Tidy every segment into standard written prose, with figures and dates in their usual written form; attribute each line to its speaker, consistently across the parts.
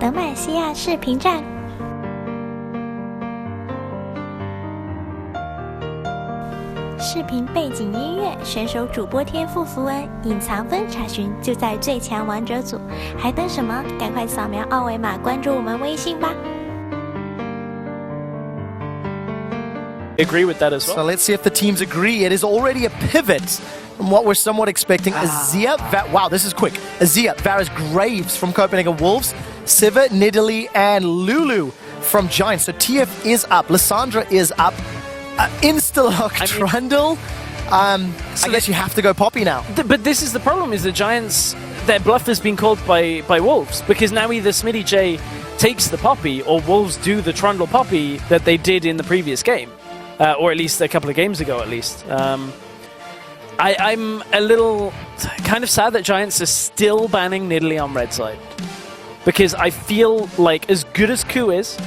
Speaker 1: 德麦西亚视频站。视频背景音乐、选手主播天赋符文、隐藏分查询就在最强王者组，还等什么？赶快扫描二维码关注我们微信吧。
Speaker 2: Agree with that as well.
Speaker 3: So let's see if the teams agree. It is already a pivot from what we're somewhat expecting. Azia, wow, this is quick. Azia, Varus Graves from Copenhagen Wolves, Siva, Nidalee, and Lulu from Giants. So TF is up, Lissandra is up, Instalock, Trundle. So I guess you have to go Poppy now.
Speaker 2: But this is the problem: is the Giants, their bluff has been called by Wolves, because now either Smitty J takes the Poppy or Wolves do the Trundle Poppy that they did in the previous game. Or at least a couple of games ago, at least. I'm a little kind of sad that Giants are still banning Nidalee on red side. Because I feel like as good as Ku is,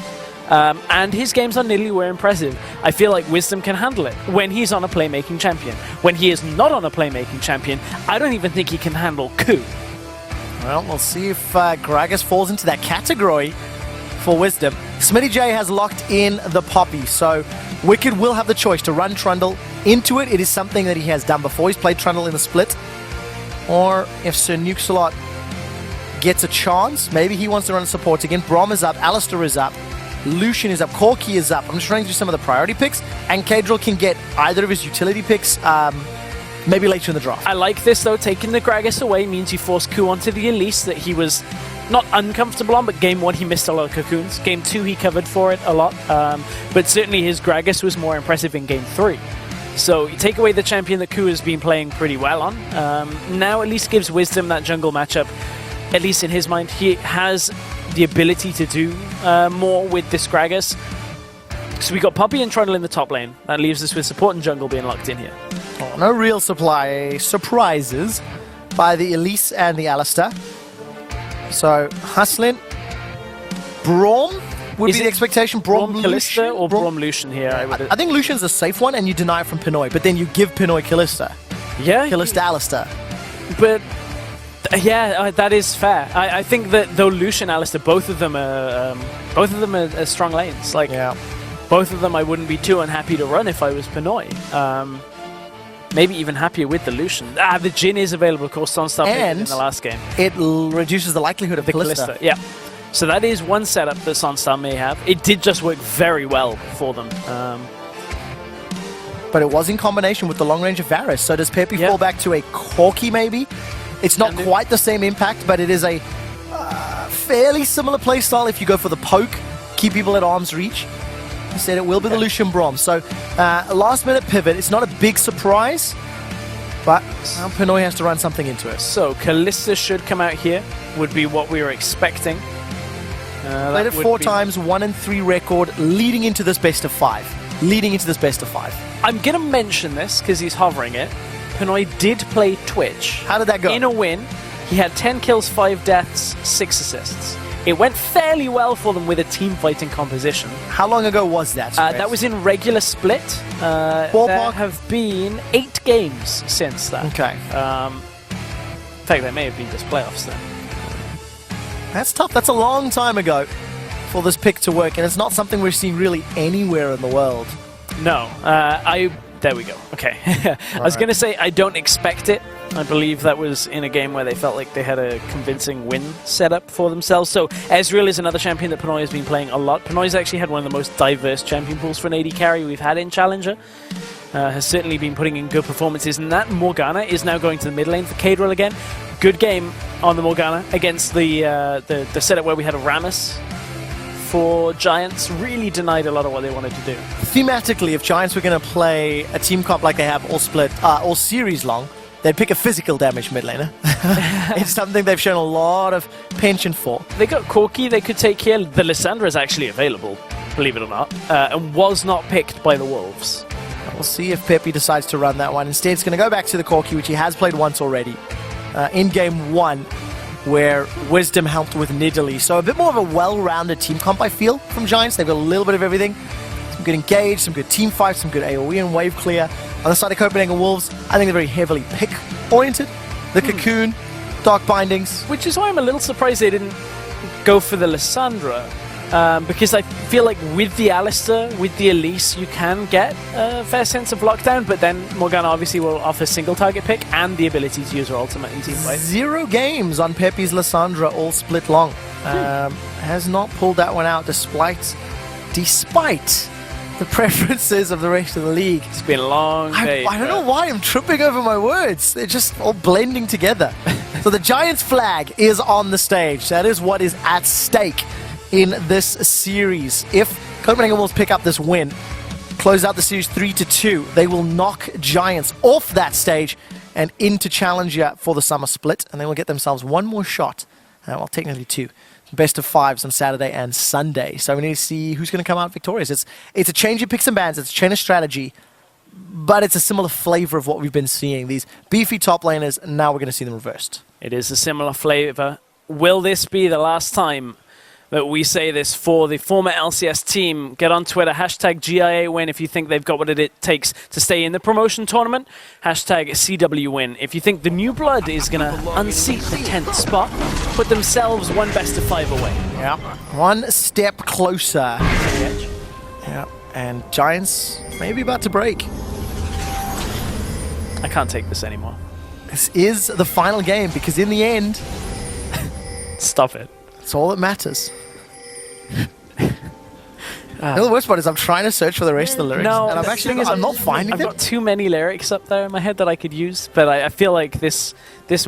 Speaker 2: and his games on Nidalee were impressive, I feel like Wisdom can handle it when he's on a playmaking champion. When he is not on a playmaking champion, I don't even think he can handle Ku.
Speaker 3: Well, we'll see if Gragas falls into that category for Wisdom. Smitty J has locked in the Poppy, so Wicked will have the choice to run Trundle into it. It is something that he has done before. He's played Trundle in the split. Or if Sir Nukesalot gets a chance, maybe he wants to run support again. Brom is up, Alistair is up, Lucian is up, Corki is up. I'm just running through some of the priority picks, and Kadril can get either of his utility picks maybe later in the draft.
Speaker 2: I like this though. Taking the Gragas away means you force Ku onto the Elise that he was not uncomfortable on, but game 1 he missed a lot of cocoons. Game 2 he covered for it a lot, but certainly his Gragas was more impressive in game 3. So you take away the champion that Ku has been playing pretty well on. Now at least gives Wisdom that jungle matchup. At least in his mind, he has the ability to do more with this Gragas. So we got Poppy and Trundle in the top lane. That leaves us with support and jungle being locked in here.
Speaker 3: Oh, no real surprises by the Elise and the Alistair. So, Huslin, Braum would be the expectation.
Speaker 2: Braum Kalista or Braum Lucian here?
Speaker 3: I think Lucian's a safe one, and you deny it from Pinoy, but then you give Pinoy Kalista.
Speaker 2: Yeah.
Speaker 3: Kalista Alistair.
Speaker 2: But, yeah, that is fair. I think that though Lucian, Alistair, both of them are strong lanes. Like,
Speaker 3: yeah.
Speaker 2: Both of them I wouldn't be too unhappy to run if I was Pinoy. Maybe even happier with the Lucian. The Jhin is available, of course, on stuff in the last game.
Speaker 3: It reduces the likelihood of the Kalista.
Speaker 2: Yeah. So that is one setup that Sunstar may have. It did just work very well for them.
Speaker 3: But it was in combination with the long range of Varus. So does Pepe fall back to a Corki maybe? It's not quite the same impact, but it is a fairly similar playstyle if you go for the poke, keep people at arm's reach. Said it will be the Lucian Brom. So last minute pivot. It's not a big surprise, but now Pinoy has to run something into it.
Speaker 2: So Kalista should come out here, would be what we were expecting.
Speaker 3: Played it 4 times, 1-3 record, leading into this best of 5. I'm
Speaker 2: going to mention this because he's hovering it. Pinoy did play Twitch.
Speaker 3: How did that go?
Speaker 2: In a win, he had 10 kills, 5 deaths, 6 assists. It went fairly well for them with a team fighting composition.
Speaker 3: How long ago was that?
Speaker 2: That was in regular split. There have been 8 games since that.
Speaker 3: Okay.
Speaker 2: In fact, they may have been just playoffs then.
Speaker 3: That's tough. That's a long time ago for this pick to work, and it's not something we're seeing really anywhere in the world.
Speaker 2: No. There we go. Okay. I was going to say I don't expect it. I believe that was in a game where they felt like they had a convincing win set up for themselves. So Ezreal is another champion that Pinoy has been playing a lot. Pinoy's actually had one of the most diverse champion pools for an AD carry we've had in Challenger. Has certainly been putting in good performances. And that Morgana is now going to the mid lane for Kadril again. Good game on the Morgana against the setup where we had a Rammus for Giants. Really denied a lot of what they wanted to do.
Speaker 3: Thematically, if Giants were going to play a team comp like they have all split, all series long, they'd pick a physical damage mid laner. It's something they've shown a lot of penchant for.
Speaker 2: They got Corki they could take here. The Lissandra is actually available, believe it or not, and was not picked by the Wolves.
Speaker 3: We'll see if Pepe decides to run that one. Instead, it's going to go back to the Corki, which he has played once already, in game 1, where Wisdom helped with Nidalee. So a bit more of a well-rounded team comp, I feel, from Giants. They've got a little bit of everything. Some good engage, some good team fights, some good AoE and wave clear. On the side of Copenhagen Wolves, I think they're very heavily pick-oriented. The Cocoon, Dark Bindings.
Speaker 2: Which is why I'm a little surprised they didn't go for the Lissandra. Because I feel like with the Alistair, with the Elise, you can get a fair sense of lockdown, but then Morgana obviously will offer single target pick and the ability to use her ultimate in team fight.
Speaker 3: 0 games on Pepe's Lissandra, all split long. Has not pulled that one out despite the preferences of the rest of the league.
Speaker 2: It's been a long day.
Speaker 3: I don't know why I'm tripping over my words. They're just all blending together. So the Giants flag is on the stage. That is what is at stake in this series. If Copenhagen Wolves pick up this win, close out the series 3-2, they will knock Giants off that stage and into Challenger for the summer split, and they will get themselves one more shot, well, technically 2, best of 5s on Saturday and Sunday. So we need to see who's going to come out victorious. It's a change of picks and bans, it's a change of strategy, but it's a similar flavor of what we've been seeing. These beefy top laners, and now we're going to see them reversed.
Speaker 2: It is a similar flavor. Will this be the last time that we say this for the former LCS team? Get on Twitter, hashtag GIA win if you think they've got what it takes to stay in the promotion tournament. Hashtag CW win if you think the new blood is going to unseat the 10th spot, put themselves one best of 5 away.
Speaker 3: Yeah, one step closer. Yeah, and Giants maybe about to break.
Speaker 2: I can't take this anymore.
Speaker 3: This is the final game because in the end,
Speaker 2: stop it.
Speaker 3: It's all that matters. The worst part is I'm trying to search for the rest of the lyrics, and I'm not finding them.
Speaker 2: I've got too many lyrics up there in my head that I could use, but I feel like this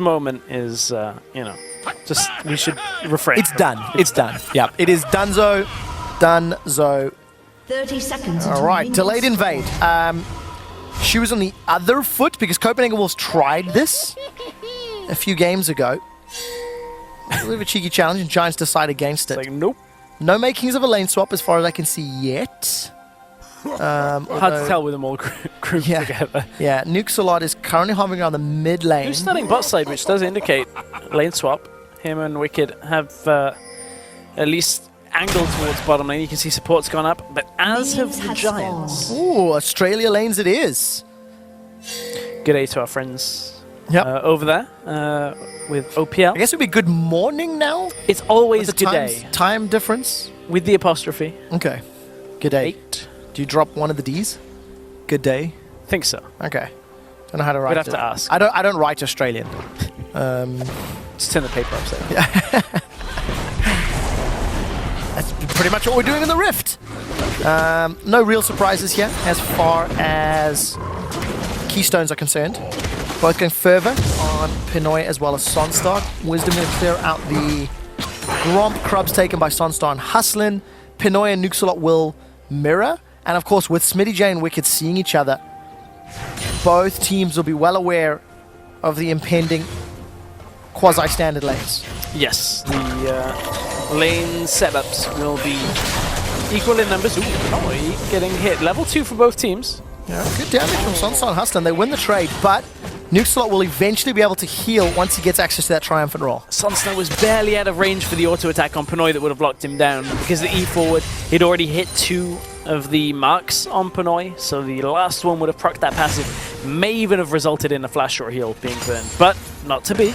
Speaker 2: moment is, just we should refrain.
Speaker 3: It's done. It's done. Yeah, it is donezo. Donezo.
Speaker 4: 30 seconds.
Speaker 3: All right, delayed invade. She was on the other foot because Copenhagen Wolves tried this a few games ago. A little bit of a cheeky challenge, and Giants decide against it.
Speaker 2: Like, nope.
Speaker 3: No makings of a lane swap as far as I can see yet.
Speaker 2: Hard to tell with them all grouped together.
Speaker 3: Yeah, Nuxalot is currently hovering around the mid lane.
Speaker 2: Who's starting bot side, which does indicate lane swap. Him and Wicked have at least angled towards bottom lane. You can see support's gone up, but as have the Giants.
Speaker 3: Ooh, Australia lanes it is.
Speaker 2: Good day to our friends over there with OPL.
Speaker 3: I guess it would be good morning now?
Speaker 2: It's always good day.
Speaker 3: Time difference?
Speaker 2: With the apostrophe.
Speaker 3: Okay. Good day.
Speaker 2: 8.
Speaker 3: Do you drop one of the Ds? Good day?
Speaker 2: Think so.
Speaker 3: Okay. Don't know how to write it.
Speaker 2: We'd have to ask.
Speaker 3: I don't write Australian.
Speaker 2: Just turn the paper upside down.
Speaker 3: Yeah. That's pretty much what we're doing in the Rift. No real surprises here as far as Keystones are concerned. Both going further on Pinoy as well as Sonstar. Wisdom going to clear out the Gromp Crubs taken by Sonstar and Hustlin. Pinoy and Nuxalot will mirror. And of course, with Smitty J and Wicked seeing each other, both teams will be well aware of the impending quasi-standard lanes.
Speaker 2: Yes, the lane setups will be equal in numbers. Ooh, Pinoy getting hit. Level 2 for both teams.
Speaker 3: Yeah, good damage from Sonstar and Hustlin. They win the trade, but Nuxalot will eventually be able to heal once he gets access to that triumphant roll.
Speaker 2: Sonstar was barely out of range for the auto attack on Pinoy that would have locked him down because the E forward, he'd already hit 2 of the marks on Pinoy, so the last one would have procced that passive. May even have resulted in a flash or heal being burned, but not to be.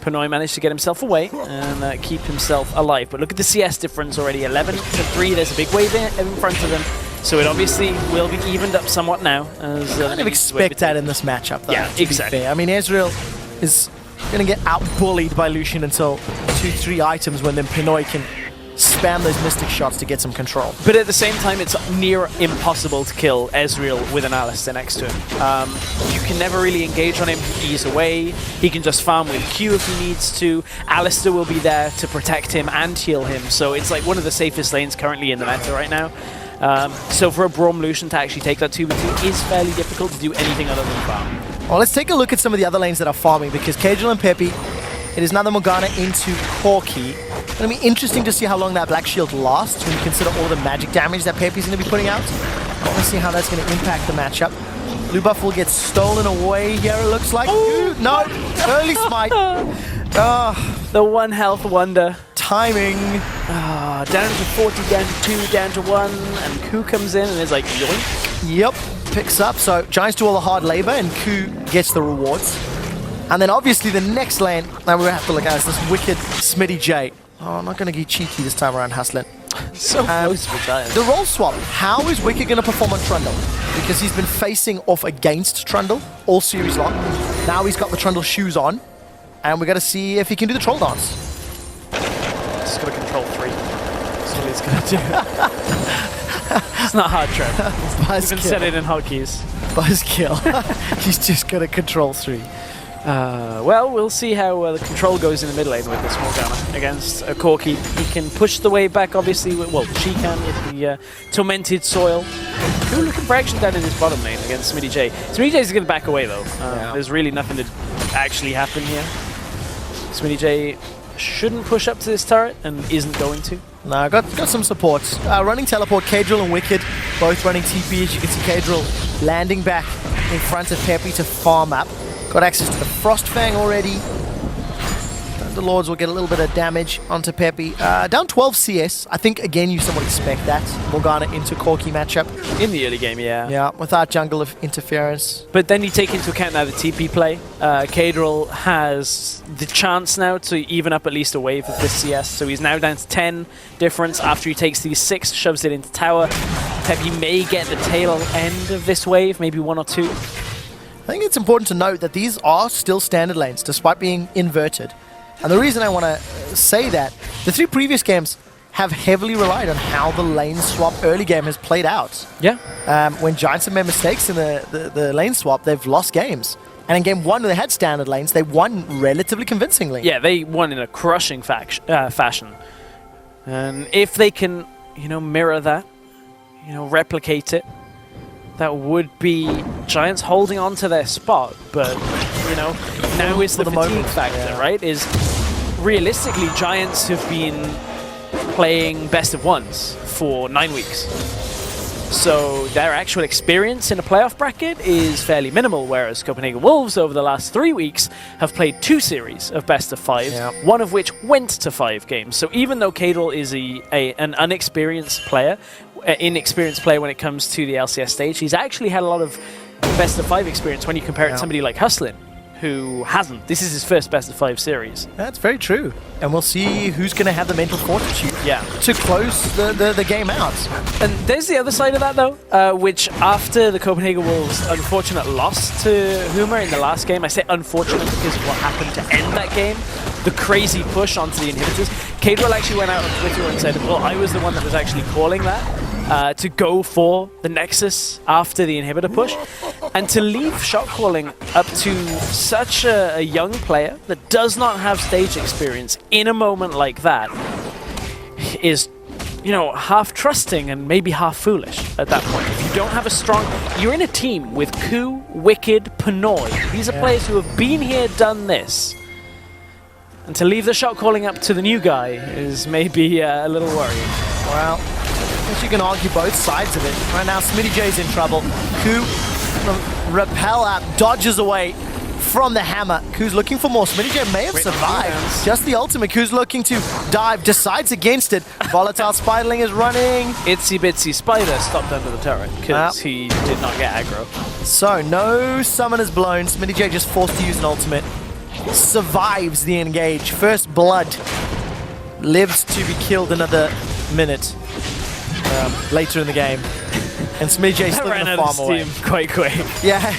Speaker 2: Pinoy managed to get himself away and keep himself alive. But look at the CS difference already, 11-3. There's a big wave in front of them. So it obviously will be evened up somewhat now. As,
Speaker 3: I kind of expect that in this matchup, though.
Speaker 2: Yeah, exactly.
Speaker 3: I mean, Ezreal is going to get out-bullied by Lucian until 2-3 items when then Pinoy can spam those Mystic shots to get some control.
Speaker 2: But at the same time, it's near impossible to kill Ezreal with an Alistair next to him. You can never really engage on him. He's away. He can just farm with Q if he needs to. Alistair will be there to protect him and heal him. So it's like one of the safest lanes currently in the meta right now. So for a Braum Lucian to actually take that 2v2 is fairly difficult to do anything other than farm.
Speaker 3: Well, let's take a look at some of the other lanes that are farming, because Kajal and Pepe, it is another Morgana into Corki. It's going to be interesting to see how long that Black Shield lasts when you consider all the magic damage that Pepe's going to be putting out. Let's see how that's going to impact the matchup. Blue buff will get stolen away here, it looks like. Ooh, no, early smite.
Speaker 2: The one health wonder.
Speaker 3: Timing.
Speaker 2: Down to 40, down to 2, down to 1, and Ku comes in and is like, yoink.
Speaker 3: Yep, picks up. So Giants do all the hard labor and Ku gets the rewards. And then obviously the next lane that we're going to have to look at is this wicked Smitty J. Oh, I'm not going to get cheeky this time around, Hustling.
Speaker 2: So close for Giants.
Speaker 3: The role swap. How is Wicked going to perform on Trundle? Because he's been facing off against Trundle all series long. Now he's got the Trundle shoes on. And we're going to see if he can do the troll dance.
Speaker 2: Just got to control 3. That's what he's going to do. It's not hard, Trev. Even said it in hotkeys.
Speaker 3: Buzzkill. He's just going to control 3.
Speaker 2: Well, we'll see how the control goes in the mid lane with this Morgana against a Corki. He can push the wave back, obviously. Well, she can with the Tormented Soil. Cool looking for action down in his bottom lane against Smitty J. Smitty J's going to back away, though. There's really nothing to actually happen here. Smitty J shouldn't push up to this turret and isn't going to.
Speaker 3: No, got some supports. Running teleport, Kadril and Wicked, both running TP. As you can see, Kadril landing back in front of Peppy to farm up. Got access to the Frost Fang already. The Lords will get a little bit of damage onto Peppy. Down 12 CS. I think, again, you somewhat expect that. Morgana into Corki matchup.
Speaker 2: In the early game, yeah.
Speaker 3: Yeah, without jungle of interference.
Speaker 2: But then you take into account now the TP play. Kadril has the chance now to even up at least a wave of this CS. So he's now down to 10 difference after he takes these 6, shoves it into tower. Peppy may get the tail end of this wave, maybe 1 or 2.
Speaker 3: I think it's important to note that these are still standard lanes, despite being inverted. And the reason I want to say that, the 3 previous games have heavily relied on how the lane swap early game has played out.
Speaker 2: Yeah.
Speaker 3: When Giants have made mistakes in the lane swap, they've lost games. And in game 1, when they had standard lanes, they won relatively convincingly.
Speaker 2: Yeah, they won in a crushing fashion. And if they can, mirror that, replicate it, that would be Giants holding on to their spot. But, now is the fatigue factor, right? Is realistically, Giants have been playing best of ones for 9 weeks. So their actual experience in a playoff bracket is fairly minimal, whereas Copenhagen Wolves over the last 3 weeks have played 2 series of best of 5s, one of which went to 5 games. So even though Kadril is an inexperienced player when it comes to the LCS stage, he's actually had a lot of best of 5 experience when you compare it to somebody like Hustlin, who hasn't. This is his first best of 5 series.
Speaker 3: That's very true. And we'll see who's going to have the mental fortitude to close the game out.
Speaker 2: And there's the other side of that, though, which after the Copenhagen Wolves' unfortunate loss to Huma in the last game, I say unfortunate because of what happened to end that game, the crazy push onto the inhibitors. Kadril actually went out on Twitter and said, well, I was the one that was actually calling that, to go for the Nexus after the inhibitor push. And to leave shot calling up to such a young player that does not have stage experience in a moment like that is, half trusting and maybe half foolish at that point. If you don't have a strong... You're in a team with Ku, Wicked, Pinoy. These are players who have been here, done this. And to leave the shot calling up to the new guy is maybe a little worrying.
Speaker 3: Well, I guess you can argue both sides of it. Right now, Smitty J's in trouble. Ku, repel out, dodges away from the hammer. Ku's looking for more. Smitty J may have survived. Just the ultimate. Ku's looking to dive, decides against it. Volatile Spiderling is running.
Speaker 2: Itsy Bitsy Spider stopped under the turret because he did not get aggro.
Speaker 3: So, no summoners blown. Smitty J just forced to use an ultimate. Survives the engage. First blood. Lives to be killed another minute later in the game. And Smitty J's still going to farm away.
Speaker 2: Quite quick.
Speaker 3: Yeah,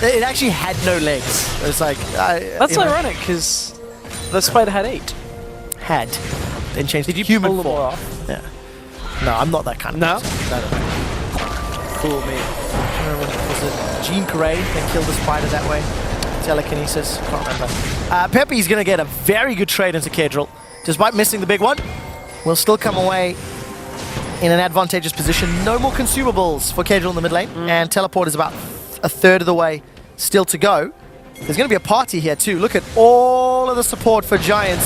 Speaker 3: it actually had no legs. It's like...
Speaker 2: That's ironic, because the spider had 8.
Speaker 3: Had. Then changed to human form. More off? Yeah. No, I'm not that kind of person. No.
Speaker 2: Fool me.
Speaker 3: Was it Jean Carrey that killed the spider that way? Telekinesis? Can't remember. Peppy's going to get a very good trade into Kadril. Despite missing the big one, will still come away in an advantageous position. No more consumables for Kadril in the mid lane, and teleport is about a third of the way still to go. There's going to be a party here too. Look at all of the support for Giants.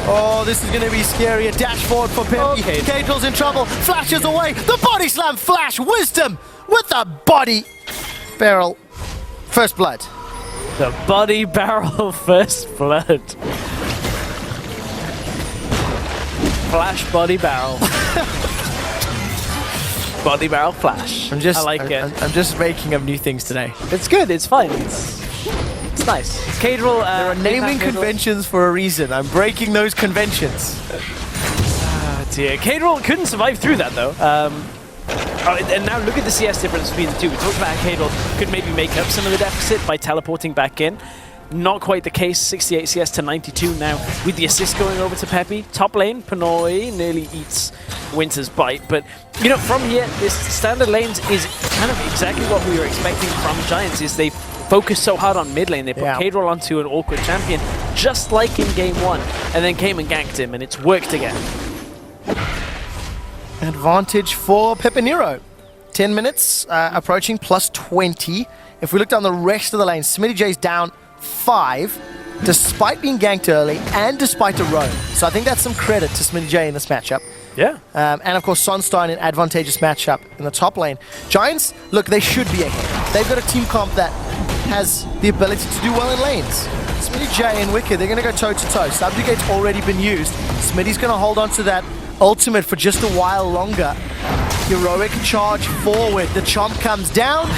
Speaker 3: Oh, this is going to be scary. A dash forward for Peppy. Okay. Kadril's in trouble. Flashes away. The body slam flash. Wisdom with the body barrel. First blood.
Speaker 2: The body barrel first blood. Flash body barrel. Body barrel flash. I like it.
Speaker 3: I'm just making up new things today.
Speaker 2: It's good. It's fine. It's nice. Cadril,
Speaker 3: There are naming conventions for a reason. I'm breaking those conventions.
Speaker 2: Dear. Cadril couldn't survive through that, though. And now look at the CS difference between the two. We talked about how Cadril could maybe make up some of the deficit by teleporting back in. Not quite the case. 68 CS to 92 now with the assist going over to Peppy. Top lane, Pinoy nearly eats Winter's bite. But, you know, from here, this standard lanes is kind of exactly what we were expecting from Giants, is they focused so hard on mid lane. They put Cadril onto an awkward champion, just like in game 1, and then came and ganked him, and it's worked again.
Speaker 3: Advantage for Pepinero. 10 minutes, approaching plus 20. If we look down the rest of the lane, Smitty J's down 5, despite being ganked early and despite a roam. So I think that's some credit to Smitty J in this matchup.
Speaker 2: Yeah.
Speaker 3: And of course, Sunstar in an advantageous matchup in the top lane. Giants, look, they should be ahead. They've got a team comp that has the ability to do well in lanes. Smitty J and Wicked, they're going to go toe-to-toe. Subjugate's already been used. Smitty's going to hold on to that ultimate for just a while longer. Heroic charge forward. The chomp comes down.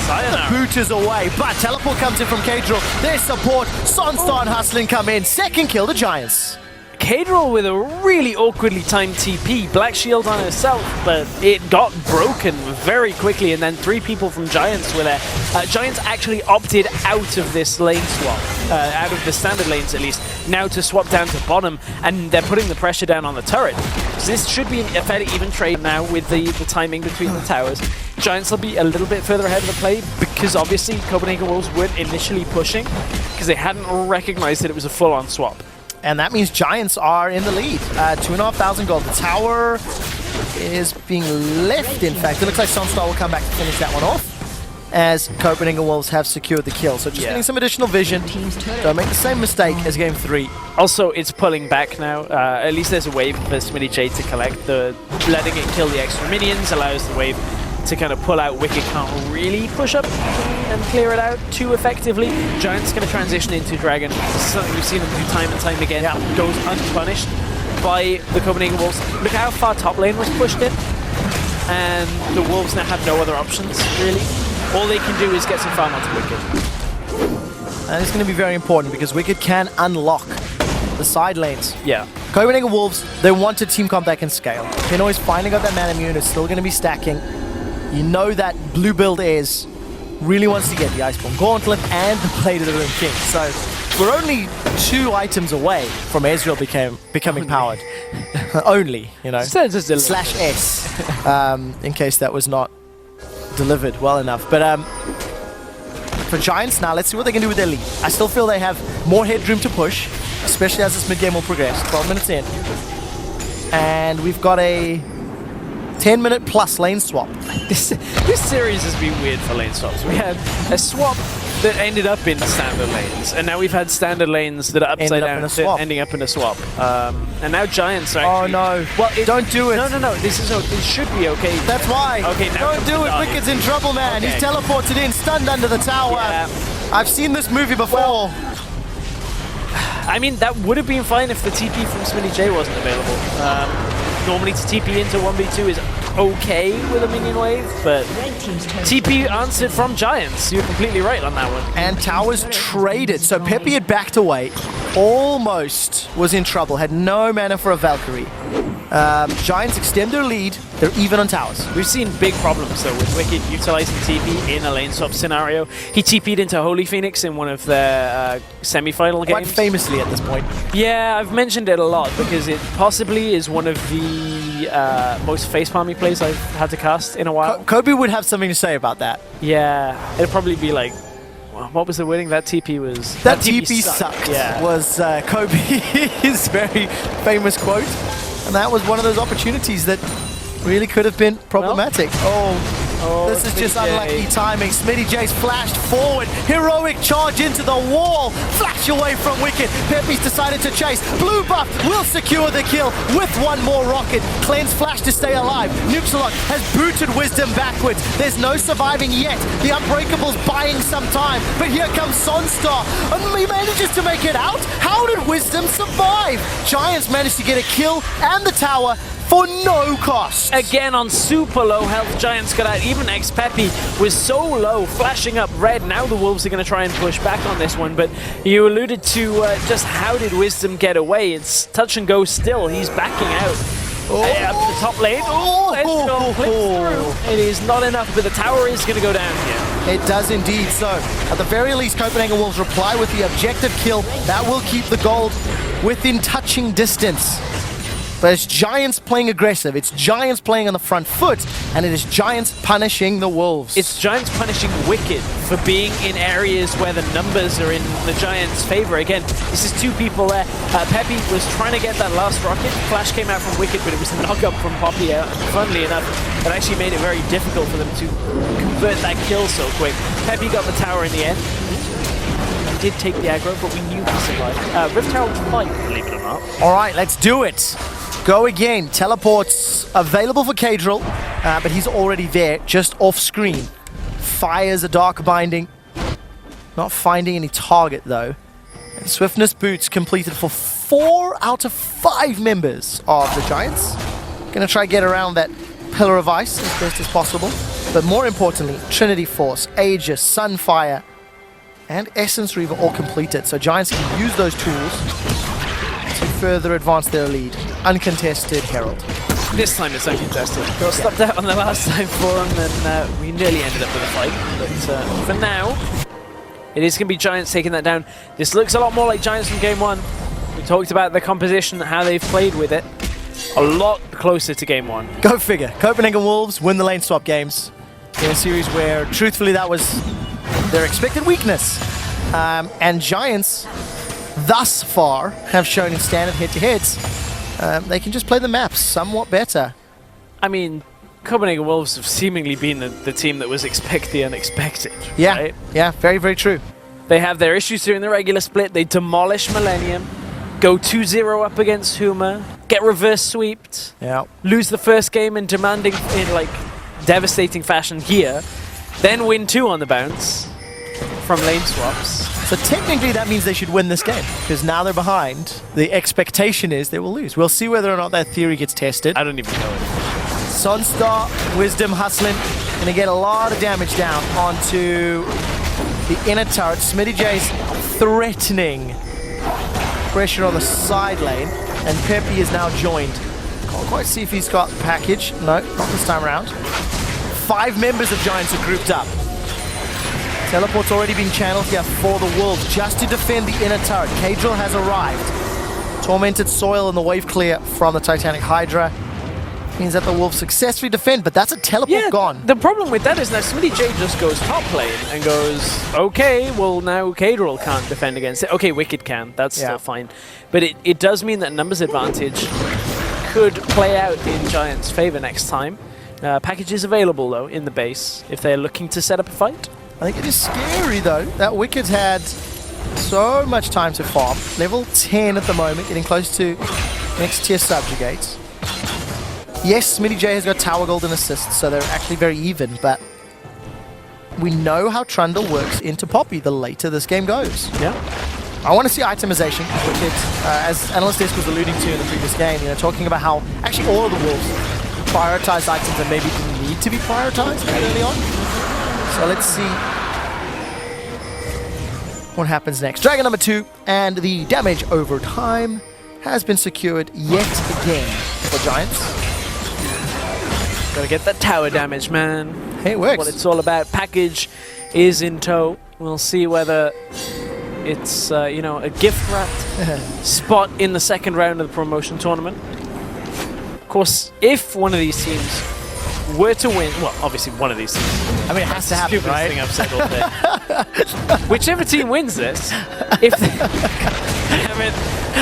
Speaker 3: The boot is away, but teleport comes in from Cadril. Their support, Sunstar and Hustling come in. Second kill, the Giants.
Speaker 2: Cadril with a really awkwardly timed TP. Black Shield on herself, but it got broken very quickly, and then 3 people from Giants were there. Giants actually opted out of this lane swap, out of the standard lanes at least, now to swap down to bottom, and they're putting the pressure down on the turret. So this should be a fairly even trade now with the timing between the towers. Giants will be a little bit further ahead of the play because obviously Copenhagen Wolves weren't initially pushing because they hadn't recognized that it was a full-on swap.
Speaker 3: And that means Giants are in the lead. 2,500 gold. The tower is being left, in fact. It looks like Sunstar will come back to finish that one off, as Copenhagen Wolves have secured the kill. So just getting some additional vision. Don't make the same mistake as game 3.
Speaker 2: Also, it's pulling back now. At least there's a wave for Smitty J to collect. Letting it kill the extra minions allows the wave to kind of pull out. Wicked can't really push up and clear it out too effectively. Giants going to transition into Dragon. This is something we've seen them do time and time again. Goes unpunished by the Copenhagen Wolves. Look how far top lane was pushed in. And the Wolves now have no other options, really. All they can do is get some farm onto Wicked.
Speaker 3: And it's going to be very important because Wicked can unlock the side lanes.
Speaker 2: Yeah.
Speaker 3: Copenhagen Wolves, they want a team comp that can scale. Pinoy's finally got that mana immune. It's still going to be stacking. You know that blue build is really wants to get the Iceborne Gauntlet and the Blade of the Rune King. So we're only 2 items away from Ezreal becoming powered. Only, you know. Slash S, in case that was not delivered well enough. But for Giants now, let's see what they can do with their lead. I still feel they have more headroom to push, especially as this mid-game will progress. 12 minutes in. And we've got a 10-minute plus lane swap.
Speaker 2: This series has been weird for lane swaps. We had a swap that ended up in standard lanes, and now we've had standard lanes that are upside down ending up in a swap. And now Giants are actually...
Speaker 3: Oh no. Well, don't do it.
Speaker 2: No. This should be okay.
Speaker 3: That's why.
Speaker 2: Okay, now
Speaker 3: don't do it. Wicked's in trouble, man. Okay. He's teleported in, stunned under the tower. Yeah. I've seen this movie before.
Speaker 2: Well, I mean, that would have been fine if the TP from Smitty J wasn't available. Normally to TP into 1v2 is okay with a minion wave, but TP answered from Giants. You're completely right on that one.
Speaker 3: And towers traded, so Peppy had backed away, almost was in trouble, had no mana for a Valkyrie. Giants extend their lead, they're even on towers.
Speaker 2: We've seen big problems though with Wicked utilizing TP in a lane swap scenario. He TP'd into Holy Phoenix in one of their semi-final games.
Speaker 3: Quite famously at this point.
Speaker 2: Yeah, I've mentioned it a lot because it possibly is one of the most facepalmy plays I've had to cast in a while.
Speaker 3: Kobe would have something to say about that.
Speaker 2: Yeah, it'd probably be like, what was the wording? That TP was...
Speaker 3: That TP sucked, yeah. Was Kobe's very famous quote. And that was one of those opportunities that really could have been problematic. Oh, this is just unlucky timing. Smitty J's flashed forward. Heroic charge into the wall. Flash away from Wicked. Peppy's decided to chase. Blue buff will secure the kill with one more rocket. Cleanse flash to stay alive. Nuxalot has booted Wisdom backwards. There's no surviving yet. The Unbreakable's buying some time. But here comes Sunstar. And he manages to make it out. How did Wisdom survive? Giants managed to get a kill and the tower. for no cost.
Speaker 2: Again on super low health, Giants got out. Even X-Peppy was so low, flashing up red. Now the Wolves are going to try and push back on this one, but you alluded to just how did Wisdom get away? It's touch and go still. He's backing out. Up the top lane. Let's flip through. It is not enough, but the tower is going to go down here.
Speaker 3: It does indeed. So, at the very least, Copenhagen Wolves reply with the objective kill. That will keep the gold within touching distance. But it's Giants playing aggressive, it's Giants playing on the front foot, and it is Giants punishing the Wolves.
Speaker 2: It's Giants punishing Wicked for being in areas where the numbers are in the Giants' favor. Again, this is two people there. Peppy was trying to get that last rocket. Flash came out from Wicked, but it was a knock-up from Poppy. Funnily enough, it actually made it very difficult for them to convert that kill so quick. Peppy got the tower in the end. He did take the aggro, but we knew he survived. Rift Herald 5, believe it or not.
Speaker 3: All right, let's do it. Go again. Teleports available for Cadril, but he's already there, just off screen. Fires a Dark Binding. Not finding any target, though. And Swiftness Boots completed for 4 out of 5 members of the Giants. Gonna try to get around that Pillar of Ice as best as possible. But more importantly, Trinity Force, Aegis, Sunfire, and Essence Reaver all completed. So Giants can use those tools to further advance their lead. Uncontested Herald.
Speaker 2: This time it's uncontested. Got stopped out on the last time for him, and we nearly ended up with a fight. But for now, it is going to be Giants taking that down. This looks a lot more like Giants from Game 1. We talked about the composition, how they've played with it. A lot closer to Game 1.
Speaker 3: Go figure. Copenhagen Wolves win the lane swap games in a series where, truthfully, that was their expected weakness. And Giants, thus far, have shown in standard head-to-heads they can just play the maps somewhat better.
Speaker 2: I mean, Copenhagen Wolves have seemingly been the team that was expect the unexpected.
Speaker 3: Yeah,
Speaker 2: right?
Speaker 3: Yeah, very, very true.
Speaker 2: They have their issues during the regular split. They demolish Millennium, go 2-0 up against Huma, get reverse sweeped, lose the first game in demanding, in like devastating fashion here, then win 2 on the bounce from lane swaps.
Speaker 3: So technically that means they should win this game, because now they're behind. The expectation is they will lose. We'll see whether or not that theory gets tested.
Speaker 2: I don't even know it.
Speaker 3: Sunstar, Wisdom hustling, gonna get a lot of damage down onto the inner turret. Smitty J's threatening pressure on the side lane, and Peppy is now joined. Can't quite see if he's got the package. No, not this time around. 5 members of Giants are grouped up. Teleport's already been channeled here for the Wolves just to defend the inner turret. Cadril has arrived. Tormented Soil and the wave clear from the Titanic Hydra means that the Wolves successfully defend, but that's a teleport gone.
Speaker 2: The problem with that is now Smitty J just goes top lane and goes, okay, well now Cadril can't defend against it. Okay, Wicked can, that's still fine. But it does mean that numbers advantage could play out in Giants' favor next time. Package is available though in the base if they're looking to set up a fight.
Speaker 3: I think it is scary though that Wicked's had so much time to farm. Level 10 at the moment, getting close to next tier subjugates. Yes, Smitty J has got tower gold and assists, so they're actually very even, but we know how Trundle works into Poppy the later this game goes.
Speaker 2: Yeah.
Speaker 3: I want to see itemization, Wicked, as Analyst Desk was alluding to in the previous game, talking about how actually all of the Wolves prioritize items that maybe didn't need to be prioritized early on. So let's see what happens next. Dragon number 2, and the damage over time has been secured yet again for Giants.
Speaker 2: Gotta get that tower damage, man.
Speaker 3: Hey, it works.
Speaker 2: What it's all about. Package is in tow. We'll see whether it's, a gift wrapped spot in the second round of the promotion tournament. Of course, if one of these teams were to win, well, obviously one of these teams.
Speaker 3: I mean, it has to happen, right?
Speaker 2: Thing I've said all day. Whichever team wins this, if they, damn it,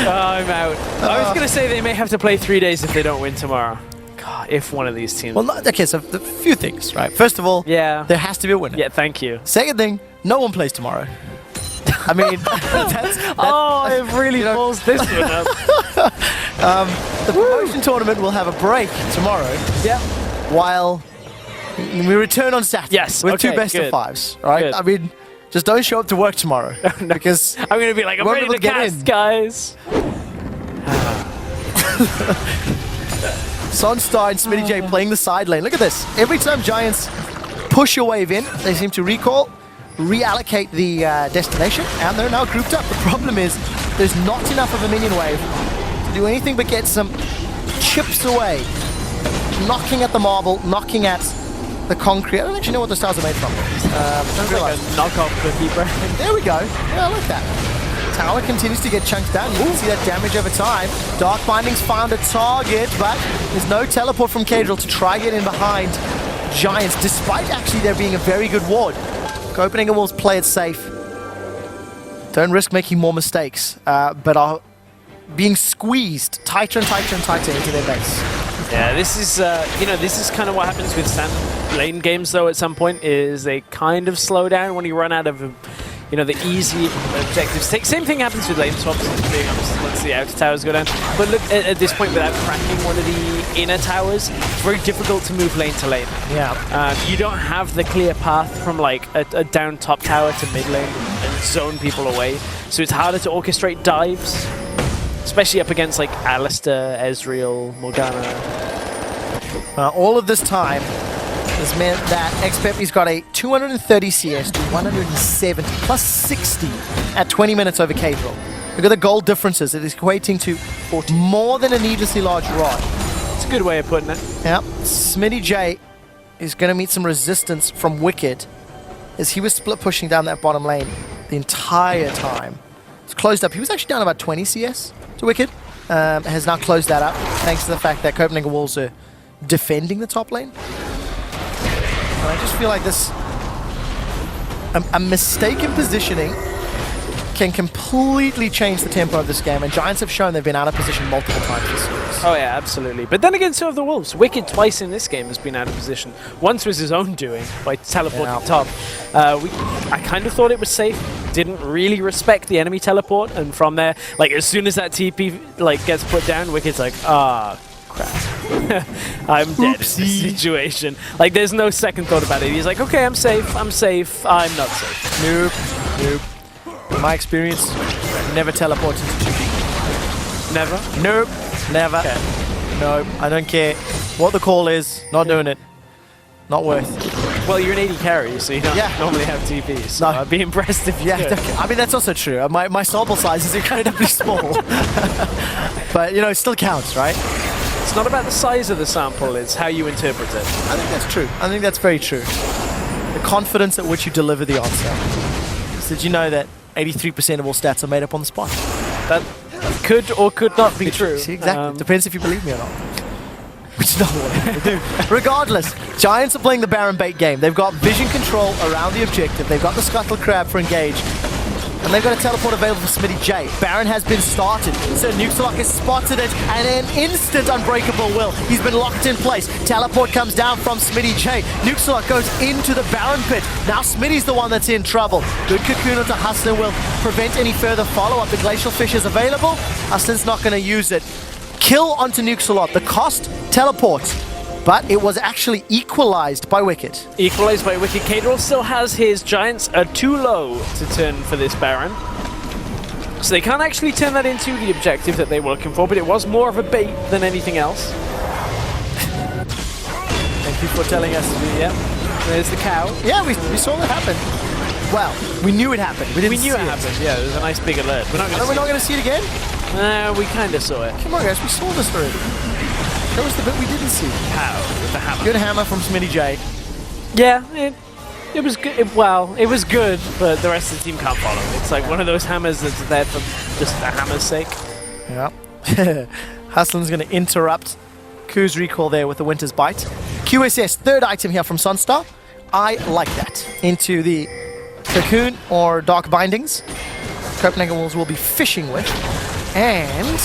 Speaker 2: I'm out. I was gonna say they may have to play 3 days if they don't win tomorrow. God, if one of these teams.
Speaker 3: Well, okay, so a few things, right? First of all, there has to be a winner.
Speaker 2: Yeah, thank you.
Speaker 3: Second thing, no one plays tomorrow. I mean,
Speaker 2: it really balls this one up.
Speaker 3: The promotion tournament will have a break tomorrow.
Speaker 2: Yeah.
Speaker 3: While we return on Saturday.
Speaker 2: Yes.
Speaker 3: With 2 best of 5s. Right? Good. I mean, just don't show up to work tomorrow.
Speaker 2: No.
Speaker 3: Because
Speaker 2: I'm going to be like, I'm ready to cast, guys.
Speaker 3: Sunstar and Smitty J playing the side lane. Look at this. Every time Giants push a wave in, they seem to recall, reallocate the destination, and they're now grouped up. The problem is there's not enough of a minion wave to do anything but get some chips away. Knocking at the marble, knocking at the concrete. I don't actually know what the stars are made from.
Speaker 2: Sounds like a knockoff cookie, bro.
Speaker 3: There we go. Yeah, I like that. Tower continues to get chunked down. You can see that damage over time. Dark Bindings found a target, but there's no teleport from Cadril to try get in behind Giants, despite actually there being a very good ward. Copenhagen Wolves play it safe. Don't risk making more mistakes, but are being squeezed tighter and tighter and tighter into their base.
Speaker 2: Yeah, this is, this is kind of what happens with standard lane games, though, at some point, is they kind of slow down when you run out of, the easy objectives. Same thing happens with lane swaps, being honest, once the outer towers go down. But look, at this point, without cracking one of the inner towers, it's very difficult to move lane to lane.
Speaker 3: Yeah.
Speaker 2: You don't have the clear path from, like, a down top tower to mid lane and zone people away. So it's harder to orchestrate dives. Especially up against like Alistair, Ezreal, Morgana.
Speaker 3: All of this time has meant that XPeppy's got a 230 CS to 170 plus 60 at 20 minutes over Cadril. Look at the goal differences. It is equating to 40. More than a needlessly large rod.
Speaker 2: It's a good way of putting it.
Speaker 3: Yeah. Smitty J is going to meet some resistance from Wicked as he was split pushing down that bottom lane the entire time. It's closed up. He was actually down about 20 CS. To Wicked, has now closed that up thanks to the fact that Copenhagen Wolves are defending the top lane. And I just feel like this, a mistake in positioning can completely change the tempo of this game, and Giants have shown they've been out of position multiple times this series.
Speaker 2: Oh yeah, absolutely. But then again, so have the Wolves. Wicked twice in this game has been out of position. Once was his own doing by teleporting top. I kind of thought it was safe. Didn't really respect the enemy teleport, and from there, like as soon as that TP like gets put down, Wicked's like, crap. I'm dead in this situation. Like there's no second thought about it. He's like, okay, I'm safe, I'm not safe.
Speaker 3: Nope. In my experience, never teleport into 2B.
Speaker 2: Never?
Speaker 3: Nope. Never.
Speaker 2: Okay.
Speaker 3: Nope. I don't care what the call is. Not doing it. Not worth.
Speaker 2: Well, you're an 80 carry, so you don't normally have TP. So I'd be impressed if you could.
Speaker 3: I mean, that's also true. My sample size is incredibly small. But, it still counts, right?
Speaker 2: It's not about the size of the sample, it's how you interpret it.
Speaker 3: I think that's true. I think that's very true. The confidence at which you deliver the answer. Did you know that 83% of all stats are made up on the spot?
Speaker 2: That could or could not be true.
Speaker 3: See, exactly. Depends if you believe me or not. Which is not what I do. Regardless, Giants are playing the Baron bait game. They've got vision control around the objective. They've got the Scuttle Crab for engage. And they've got a teleport available for Smitty J. Baron has been started. So Nuxalock has spotted it, and an instant unbreakable will. He's been locked in place. Teleport comes down from Smitty J. Nuxalock goes into the Baron pit. Now Smitty's the one that's in trouble. Good cocoon onto Hustlin will prevent any further follow-up. The Glacial Fish is available. Hustlin's not going to use it. Kill onto Nuxalot. The cost, teleport. But it was actually equalized by Wicked.
Speaker 2: Equalized by Wicked. Cadril still has his Giants too low to turn for this Baron. So they can't actually turn that into the objective that they were looking for, but it was more of a bait than anything else. Thank you for telling us. Yeah, there's the cow.
Speaker 3: Yeah, we saw that happen. Well, we knew it happened. We knew it happened.
Speaker 2: Yeah, there was a nice big alert. We're not going to
Speaker 3: see it again?
Speaker 2: We kind of saw it.
Speaker 3: Come on, guys, we saw this already. That was the bit we didn't see.
Speaker 2: How? With the hammer.
Speaker 3: Good hammer from Smitty J.
Speaker 2: Yeah, it was good. It was good, but the rest of the team can't follow. It's like one of those hammers that's there for just the hammer's sake.
Speaker 3: Yeah. Hustlin's going to interrupt Ku's recall there with the Winter's Bite. QSS, third item here from Sunstar. I like that. Into the Cocoon or Dark Bindings. Copenhagen Wolves will be fishing with. And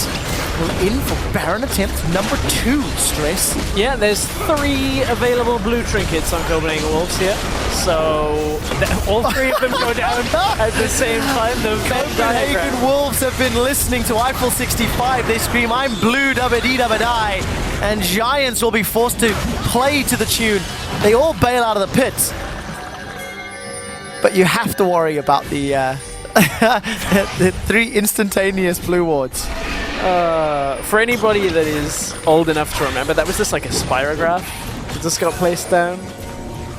Speaker 3: we're in for Baron attempt number 2, Stress.
Speaker 2: Yeah, there's 3 available blue trinkets on Copenhagen Wolves here. So all 3 of them go down at the same time. The
Speaker 3: Copenhagen Wolves have been listening to Eiffel 65. They scream, I'm blue, dabba-dee-dabba-die. And Giants will be forced to play to the tune. They all bail out of the pits. But you have to worry about the 3 instantaneous blue wards.
Speaker 2: For anybody that is old enough to remember, that was just like a spirograph. It just got placed down.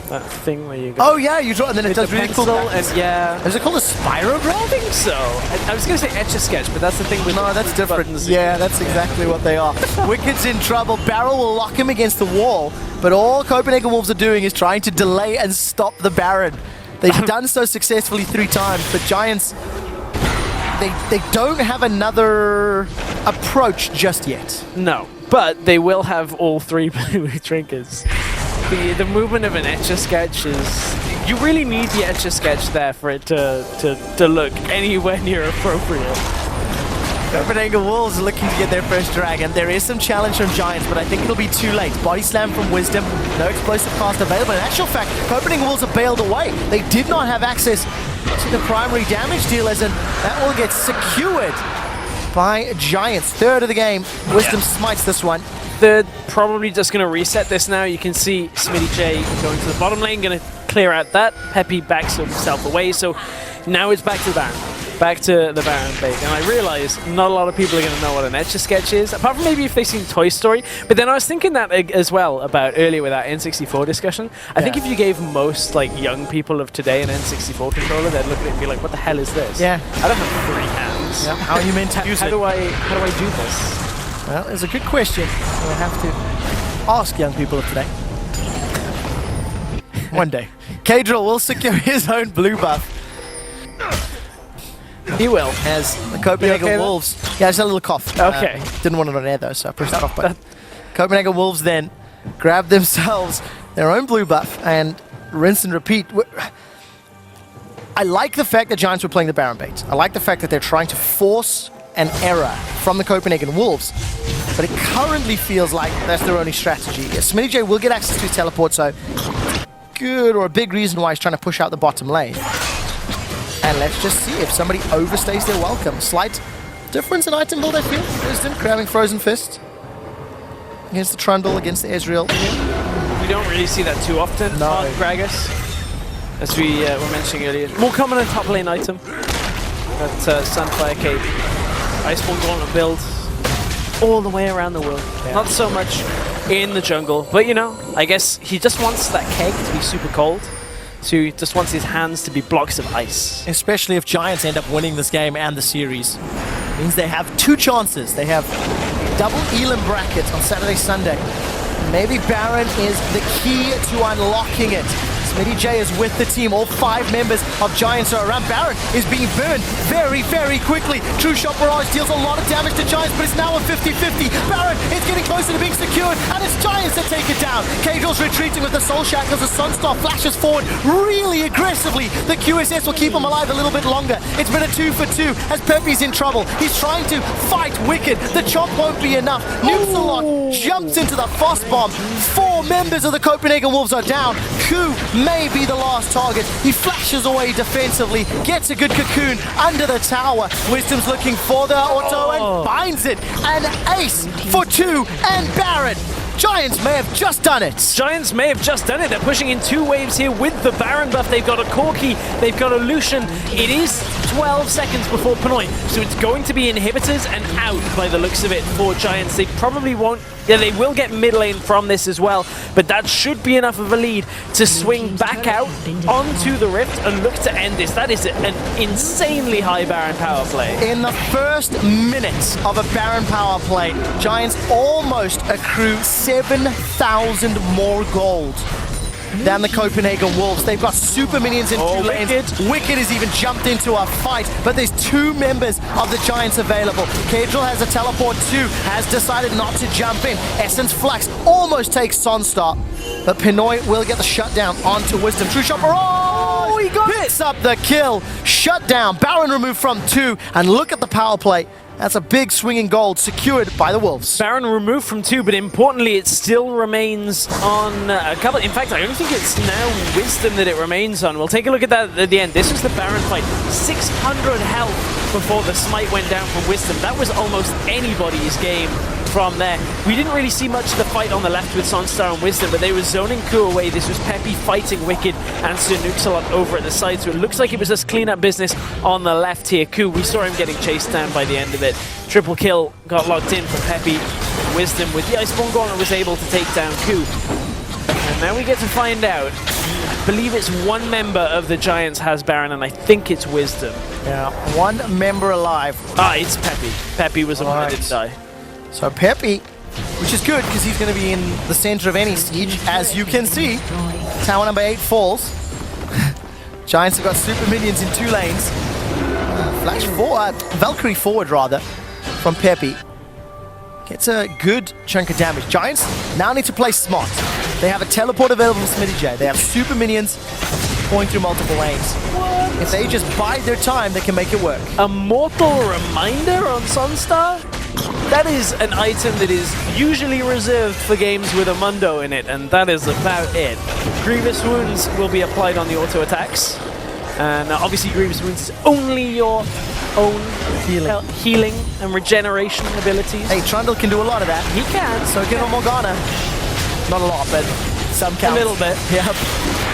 Speaker 2: That thing where you go.
Speaker 3: Oh yeah, you draw and then it does really cool.
Speaker 2: And yeah.
Speaker 3: Is it called a spirograph?
Speaker 2: I think so. I was going to say Etch-a-Sketch, but that's the thing with
Speaker 3: no, that's
Speaker 2: with
Speaker 3: different.
Speaker 2: buttons.
Speaker 3: Yeah, that's exactly what they are. Wicked's in trouble. Barrel will lock him against the wall, but all Copenhagen Wolves are doing is trying to delay and stop the Baron. They've done so successfully 3 times, but Giants, they don't have another approach just yet.
Speaker 2: No, but they will have all 3 blue trinkets. The movement of an Etch-a-Sketch is... You really need the Etch-a-Sketch there for it to look anywhere near appropriate.
Speaker 3: Copenhagen Wolves are looking to get their first dragon. There is some challenge from Giants, but I think it'll be too late. Body slam from Wisdom, no explosive cast available. In actual fact, Copenhagen Wolves are bailed away. They did not have access to the primary damage dealers, and that will get secured by Giants. Third of the game. Wisdom smites this one.
Speaker 2: They're probably just going to reset this now. You can see Smitty J going to the bottom lane, going to clear out that. Peppy backs himself away, so now it's back to the Baron. Back to the Baron bait. And I realize not a lot of people are going to know what an Etch-a-Sketch is, apart from maybe if they've seen Toy Story. But then I was thinking that as well about earlier with that N64 discussion. I think if you gave most like young people of today an N64 controller, they'd look at it and be like, what the hell is this?
Speaker 3: Yeah.
Speaker 2: I don't have 3 hands.
Speaker 3: Yeah. How are you meant to use
Speaker 2: how
Speaker 3: it?
Speaker 2: do I do this?
Speaker 3: Well, it's a good question. We'll have to ask young people of today. One day. Kadrill will secure his own blue buff.
Speaker 2: He will.
Speaker 3: As the Copenhagen Wolves... Yeah, just a little cough.
Speaker 2: Okay.
Speaker 3: Didn't want it on air though, so I pressed the off button. Copenhagen Wolves then grab themselves their own blue buff and rinse and repeat. I like the fact that Giants were playing the Baron bait. I like the fact that they're trying to force an error from the Copenhagen Wolves, but it currently feels like that's their only strategy. Smitty J will get access to his teleport, so good, or a big reason why he's trying to push out the bottom lane. And let's just see if somebody overstays their welcome. Slight difference in item build, I feel. Wisdom grabbing Frozen Fist against the Trundle, against the Ezreal.
Speaker 2: We don't really see that too often on Gragas, as we were mentioning earlier. More common in top lane item. That Sunfire Cape. Iceborne Gauntlet build all the way around the world. Yeah. Not so much in the jungle, but you know, I guess he just wants that keg to be super cold. So he just wants his hands to be blocks of ice.
Speaker 3: Especially if Giants end up winning this game and the series. It means they have 2 chances. They have a double Elam bracket on Saturday, Sunday. Maybe Baron is the key to unlocking it. Smitty J is with the team. All 5 members of Giants are around. Baron is being burned very, very quickly. True Shot Barrage deals a lot of damage to Giants, but it's now a 50-50. Baron is getting closer to being secured, and it's Giants that take it down. Kadrill's retreating with the Soul Shackles. The Sunstar flashes forward really aggressively. The QSS will keep him alive a little bit longer. It's been a 2-for-2 as Peppy's in trouble. He's trying to fight Wicked. The chomp won't be enough. Nuxalot jumps into the Frost Bomb. 4 members of the Copenhagen Wolves are down. Ku may be the last target. He flashes away defensively, gets a good cocoon under the tower. Wisdom's looking for the auto and finds it. An ace for 2 and Baron. Giants may have just done it.
Speaker 2: Giants may have just done it. They're pushing in 2 waves here with the Baron buff. They've got a Corki, they've got a Lucian. It is 12 seconds before Pinoy, so it's going to be inhibitors and out by the looks of it for Giants. They probably won't. Yeah, they will get mid lane from this as well, but that should be enough of a lead to swing back out onto the Rift and look to end this. That is an insanely high Baron power play.
Speaker 3: In the first minute of a Baron power play, Giants almost accrue 7,000 more gold than the Copenhagen Wolves. They've got super minions in 2 lanes. Wicked has even jumped into a fight, but there's 2 members of the Giants available. Kadrill has a teleport too, has decided not to jump in. Essence Flux almost takes Sunstar, but Pinoy will get the shutdown onto Wisdom. True Shot Barrage! Oh, he picks up the kill. Shutdown. Baron removed from 2, and look at the power play. That's a big swinging gold secured by the Wolves.
Speaker 2: Baron removed from 2, but importantly, it still remains on a couple. In fact, I don't think it's now Wisdom that it remains on. We'll take a look at that at the end. This was the Baron fight. 600 health before the smite went down from Wisdom. That was almost anybody's game from there. We didn't really see much of the fight on the left with Sonstar and Wisdom, but they were zoning Ku away. This was Peppy fighting Wicked and Sir Nuxalot over at the side, so it looks like it was just clean-up business on the left here. Ku, we saw him getting chased down by the end of it. Triple kill got locked in for Peppy. Wisdom with the Iceborne Gauntlet was able to take down Ku. And now we get to find out. I believe it's one member of the Giants has Baron, and I think it's Wisdom.
Speaker 3: Yeah, one member alive.
Speaker 2: Ah, it's Peppy. Peppy was the one that didn't die.
Speaker 3: So Peppy, which is good because he's going to be in the center of any siege, as you can see. Tower number 8 falls. Giants have got super minions in 2 lanes. Flash forward, Valkyrie forward rather, from Peppy. Gets a good chunk of damage. Giants now need to play smart. They have a teleport available from Smitty J. They have super minions going through multiple lanes.
Speaker 2: What?
Speaker 3: If they just bide their time, they can make it work.
Speaker 2: A mortal reminder on Sunstar? That is an item that is usually reserved for games with a Mundo in it, and that is about it. Grievous Wounds will be applied on the auto attacks. And obviously Grievous Wounds is only your own healing and regeneration abilities.
Speaker 3: Hey, Trundle can do a lot of that.
Speaker 2: He can.
Speaker 3: So can Morgana. Not a lot, but some counts.
Speaker 2: A little bit.
Speaker 3: Yep.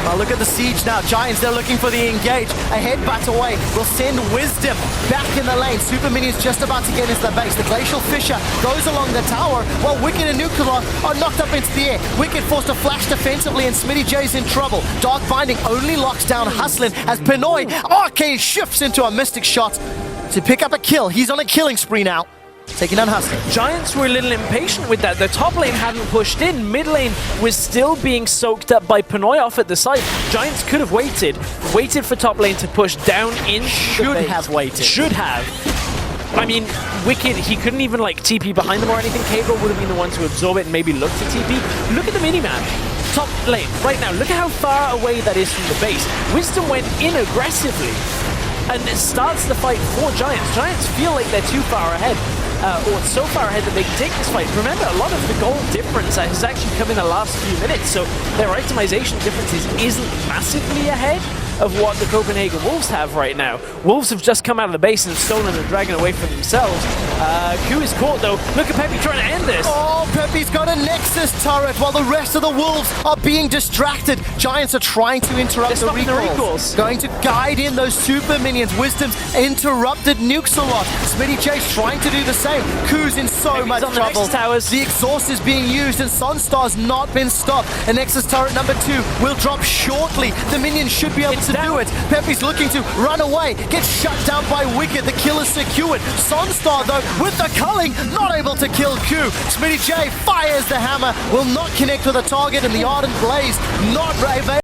Speaker 3: Well, look at the siege now. Giants, they're looking for the engage. A headbutt away will send Wisdom back in the lane. Super Minions just about to get into the base. The Glacial Fissure goes along the tower while Wicked and Nuclear are knocked up into the air. Wicked forced to flash defensively and Smitty J's in trouble. Dark Binding only locks down Hustlin as Pinoy Arcade shifts into a Mystic Shot to pick up a kill. He's on a killing spree now. Taking down Hustlin.
Speaker 2: Giants were a little impatient with that. The top lane hadn't pushed in. Mid lane was still being soaked up by Pinoy off at the side. Giants could have waited for top lane to push down into the base.
Speaker 3: Should have waited.
Speaker 2: Should have. I mean, Wicked, he couldn't even like TP behind them or anything. Kagro would have been the one to absorb it and maybe look to TP. Look at the minimap. Top lane, right now, look at how far away that is from the base. Wisdom went in aggressively and it starts the fight for Giants. Giants feel like they're too far ahead. Or so far ahead that they can take this fight. Remember, a lot of the goal difference has actually come in the last few minutes, so their itemization differences isn't massively ahead of what the Copenhagen Wolves have right now. Wolves have just come out of the base and stolen the dragon away from themselves. Q is caught though. Look at Peppy trying to end this.
Speaker 3: Oh, Peppy's got a Nexus turret while the rest of the Wolves are being distracted. Giants are trying to interrupt the recalls. Going to guide in those super minions. Wisdom's interrupted Nukes a lot. Smitty J's trying to do the same. Ku's in so much
Speaker 2: on the
Speaker 3: trouble.
Speaker 2: Nexus towers.
Speaker 3: The exhaust is being used and Sunstar's not been stopped. And Nexus turret number 2 will drop shortly. The minions should be able to do it. Peppy's looking to run away. Gets shut down by Wicked. The kill is secured. Sunstar though with the culling not able to kill Q. Smitty J fires the hammer. Will not connect with the target and the Ardent Blaze not able